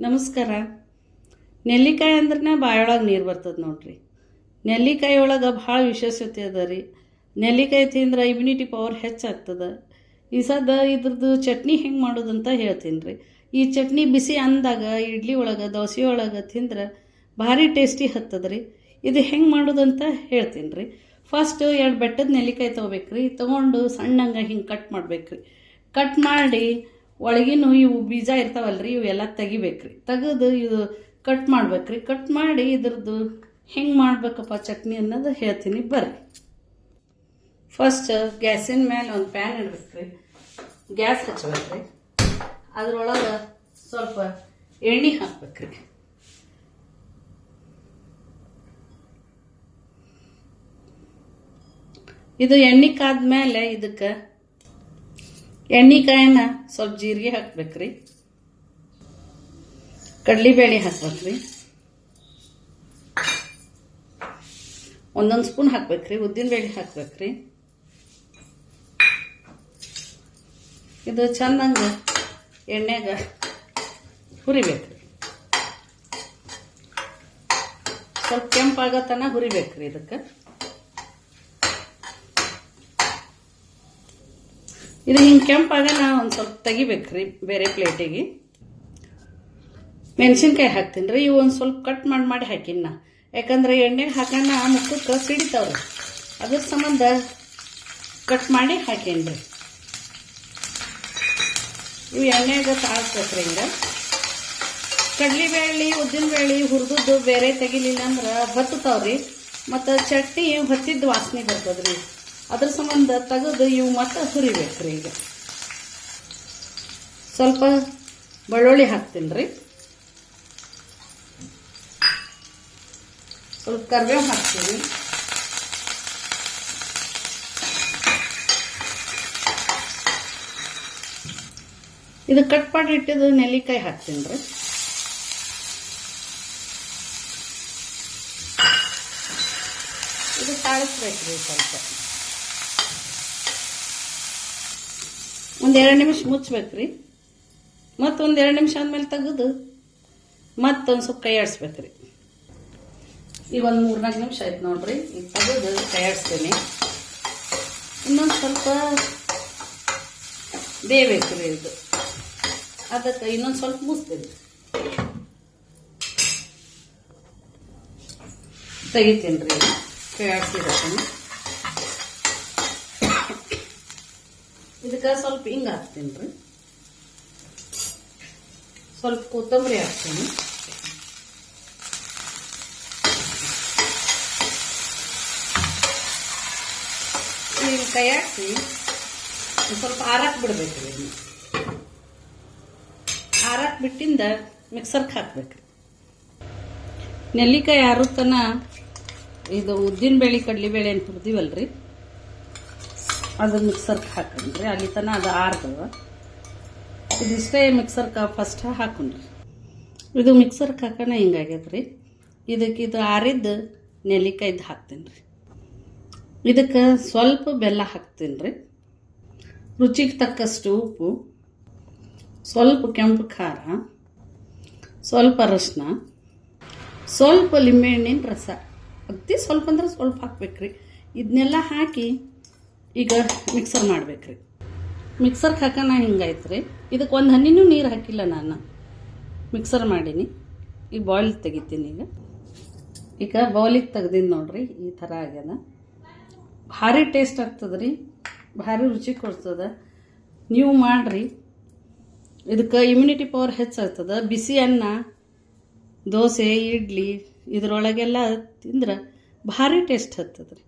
ನಮಸ್ಕಾರ. ನೆಲ್ಲಿಕಾಯಿ ಅಂದ್ರೆ ಬಾಯೊಳಗೆ ನೀರು ಬರ್ತದೆ ನೋಡ್ರಿ. ನೆಲ್ಲಿಕಾಯಿ ಒಳಗೆ ಭಾಳ ವಿಶೇಷತೆ ಅದ ರೀ. ನೆಲ್ಲಿಕಾಯಿ ತಿಂದ್ರೆ ಇಮ್ಯುನಿಟಿ ಪವರ್ ಹೆಚ್ಚಾಗ್ತದೆ. ಈ ಸದ ಇದ್ರದ್ದು ಚಟ್ನಿ ಹೆಂಗೆ ಮಾಡೋದಂತ ಹೇಳ್ತೀನಿ ರೀ. ಈ ಚಟ್ನಿ ಬಿಸಿ ಅಂದಾಗ ಇಡ್ಲಿ ಒಳಗೆ ದೋಸೆ ಒಳಗೆ ತಿಂದ್ರೆ ಭಾರಿ ಟೇಸ್ಟಿ ಹತ್ತದ ರೀ. ಇದು ಹೆಂಗೆ ಮಾಡೋದಂತ ಹೇಳ್ತೀನಿ ರೀ. ಫಸ್ಟ್ 2 ಬೆಟ್ಟದ ನೆಲ್ಲಿಕಾಯಿ ತೊಗೋಬೇಕ್ರಿ. ತೊಗೊಂಡು ಸಣ್ಣಂಗೆ ಹಿಂಗೆ ಕಟ್ ಮಾಡ್ಬೇಕ್ರಿ. ಕಟ್ ಮಾಡಿ ಒಳಗಿನ ಇವು ಬೀಜ ಇರ್ತಾವಲ್ರಿ, ಇವೆಲ್ಲ ತೆಗಿಬೇಕ್ರಿ. ತೆಗೆದು ಇದು ಕಟ್ ಮಾಡ್ಬೇಕ್ರಿ. ಕಟ್ ಮಾಡಿ ಇದ್ರದ್ದು ಹೆಂಗೆ ಮಾಡ್ಬೇಕಪ್ಪ ಚಟ್ನಿ ಅನ್ನೋದು ಹೇಳ್ತೀನಿ ಬರ್ರಿ. ಫಸ್ಟ್ ಗ್ಯಾಸಿನ ಮೇಲೆ ಒಂದು ಪ್ಯಾನ್ ಇಡ್ಬೇಕ್ರಿ. ಗ್ಯಾಸ್ ಹಚ್ಬೇಕ್ರಿ. ಅದ್ರೊಳಗೆ ಸ್ವಲ್ಪ ಎಣ್ಣೆ ಹಾಕ್ಬೇಕ್ರಿ. ಇದು ಎಣ್ಣೆ ಕಾದ್ಮೇಲೆ ಇದಕ್ಕೆ ಎಣ್ಣೆಕಾಯಿನ ಸ್ವಲ್ಪ ಜೀರಿಗೆ ಹಾಕ್ಬೇಕ್ರಿ. ಕಡಲೆಬೇಳೆ ಹಾಕ್ಬೇಕ್ರಿ. 1 ಸ್ಪೂನ್ ಹಾಕ್ಬೇಕ್ರಿ. ಉದ್ದಿನಬೇಳೆ ಹಾಕ್ಬೇಕ್ರಿ. ಇದು ಚೆನ್ನಾಗಿ ಎಣ್ಣೆಗ ಹುರಿಬೇಕ್ರಿ. ಸ್ವಲ್ಪ ಕೆಂಪಾಗತನ ಹುರಿಬೇಕ್ರಿ. ಇದಕ್ಕೆ ಇದು ಹಿಂಗೆ ಕೆಂಪಾಗನ ಒಂದು ಸ್ವಲ್ಪ ತೆಗಿಬೇಕ್ರಿ ಬೇರೆ ಪ್ಲೇಟಿಗೆ. ಮೆಣಸಿನ್ಕಾಯಿ ಹಾಕ್ತೀನಿ ರೀ. ಇವು ಒಂದು ಸ್ವಲ್ಪ ಕಟ್ ಮಾಡಿ ಹಾಕಿನ ನಾ, ಯಾಕಂದ್ರೆ ಎಣ್ಣೆಗೆ ಹಾಕೋಣ ಮುಖಕ್ಕೆ ಸಿಡಿತಾವ್ರಿ. ಅದ್ರ ಸಂಬಂಧ ಕಟ್ ಮಾಡಿ ಹಾಕೀನಿ ರೀ. ಇವು ಎಣ್ಣೆಗೆ ತಾಳ್ಸ್ಬೇಕ್ರಿ. ಹಿಂಗೆ ಕಡಲೆಬೇಳೆ ಉದ್ದಿನಬೇಳೆ ಹುರಿದದ್ದು ಬೇರೆ ತೆಗಿಲಿಲ್ಲ ಅಂದ್ರೆ ಹೊತ್ತತಾವ್ರಿ, ಮತ್ತು ಚಟ್ನಿ ಹೊತ್ತಿದ್ದು ವಾಸನೆ ಬರ್ತದ್ರಿ. ಅದ್ರ ಸಂಬಂಧ ತೆಗೆದು ಇವು ಮತ್ತೆ ಹುರಿಬೇಕ್ರಿ. ಈಗ ಸ್ವಲ್ಪ ಬೆಳ್ಳುಳ್ಳಿ ಹಾಕ್ತೀನಿ ರೀ. ಸ್ವಲ್ಪ ಕರಿಬೇವು ಹಾಕ್ತೀನಿ. ಇದು ಕಟ್ ಮಾಡಿ ಇಟ್ಟಿದ್ದು ನೆಲ್ಲಿಕಾಯಿ ಹಾಕ್ತೀನಿ ರೀ. ಇದು ತಾಳಿಸ್ಬೇಕ್ರಿ. ಸ್ವಲ್ಪ ಒಂದು 2 ನಿಮಿಷ ಮುಚ್ಚಬೇಕ್ರಿ. ಮತ್ತೊಂದು 2 ನಿಮಿಷ ಆದ್ಮೇಲೆ ತೆಗೆದು ಮತ್ತೊಂದು ಸ್ವಲ್ಪ ಕೈ ಆಡಿಸ್ಬೇಕ್ರಿ. ಈಗ ಒಂದು 3-4 ನಿಮಿಷ ಆಯ್ತು ನೋಡ್ರಿ. ಈಗ ತೆಗೆದು ಕೈ ಆಡಿಸ್ತೀನಿ. ಇನ್ನೊಂದು ಸ್ವಲ್ಪ ಬೇಯಬೇಕ್ರಿ ಇದು. ಅದಕ್ಕೆ ಇನ್ನೊಂದು ಸ್ವಲ್ಪ ಮುಚ್ತೀನಿ. ತೆಗಿತೀನಿ ರೀ. ಕೈ ಆಡಿಸಿದೀನಿ. ಇದಕ್ಕೆ ಸ್ವಲ್ಪ ಹಿಂಗೆ ಹಾಕ್ತೀನಿ ರೀ. ಸ್ವಲ್ಪ ಕೊತ್ತಂಬರಿ ಹಾಕ್ತೀನಿ. ಈಗ ಕೈ ಹಾಕಿ ಸ್ವಲ್ಪ ಆರಕ್ಕೆ ಬಿಡ್ಬೇಕ್ರಿ. ಆರಕ್ಕೆ ಬಿಟ್ಟಿಂದ ಮಿಕ್ಸರ್ಗೆ ಹಾಕ್ಬೇಕ್ರಿ. ನೆಲ್ಲಿಕಾಯಿ ಆರುತ್ತನ ಇದು ಉದ್ದಿನಬೇಳೆ ಕಡಲೆಬೇಳೆ ಅಂತ ಹುರಿದೀವಲ್ರಿ, ಅದು ಮಿಕ್ಸರ್ಗೆ ಹಾಕೊಂಡ್ರಿ. ಅಲ್ಲಿ ತನ ಅದು ಆರ್ದವ. ಇದಿಷ್ಟೇ ಮಿಕ್ಸರ್ಗೆ ಫಸ್ಟ್ ಹಾಕೊಂಡ್ರಿ. ಇದು ಮಿಕ್ಸರ್ಗೆ ಹಾಕೋಣ ಹಿಂಗಾಗ್ಯದ್ರಿ. ಇದಕ್ಕೆ ಇದು ಆರಿದ್ದು ನೆಲ್ಲಿಕಾಯ್ದು ಹಾಕ್ತೀನಿ ರೀ. ಇದಕ್ಕೆ ಸ್ವಲ್ಪ ಬೆಲ್ಲ ಹಾಕ್ತೀನಿ ರೀ. ರುಚಿಗೆ ತಕ್ಕಷ್ಟು ಉಪ್ಪು, ಸ್ವಲ್ಪ ಕೆಂಪು ಖಾರ, ಸ್ವಲ್ಪ ಅರಶಿನ, ಸ್ವಲ್ಪ ಲಿಂಬೆಹಣ್ಣಿನ ರಸ. ಅತಿ ಸ್ವಲ್ಪ ಅಂದ್ರೆ ಸ್ವಲ್ಪ ಹಾಕ್ಬೇಕ್ರಿ. ಇದನ್ನೆಲ್ಲ ಹಾಕಿ ಈಗ ಮಿಕ್ಸರ್ ಮಾಡ್ಬೇಕ್ರಿ. ಮಿಕ್ಸರ್ಗೆ ಹಾಕೋಣ ಹಿಂಗಾಯ್ತು ರೀ. ಇದಕ್ಕೆ ಒಂದು ಹನಿನೂ ನೀರು ಹಾಕಿಲ್ಲ ನಾನು. ಮಿಕ್ಸರ್ ಮಾಡೀನಿ. ಈಗ ಬಾಯ್ಲ್ ತೆಗಿತೀನಿ. ಈಗ ಬೌಲಿಗೆ ತೆಗ್ದೀನಿ ನೋಡ್ರಿ. ಈ ಥರ ಆಗ್ಯದ. ಭಾರಿ ಟೇಸ್ಟ್ ಆಗ್ತದೆ ರೀ. ಭಾರಿ ರುಚಿ ಕೊಡ್ತದೆ. ನೀವು ಮಾಡಿರಿ. ಇದಕ್ಕೆ ಇಮ್ಯುನಿಟಿ ಪವರ್ ಹೆಚ್ಚಾಗ್ತದೆ. ಬಿಸಿ ಅನ್ನ, ದೋಸೆ, ಇಡ್ಲಿ ಇದ್ರೊಳಗೆಲ್ಲ ತಿಂದ್ರೆ ಭಾರಿ ಟೇಸ್ಟ್ ಹತ್ತದ ರೀ.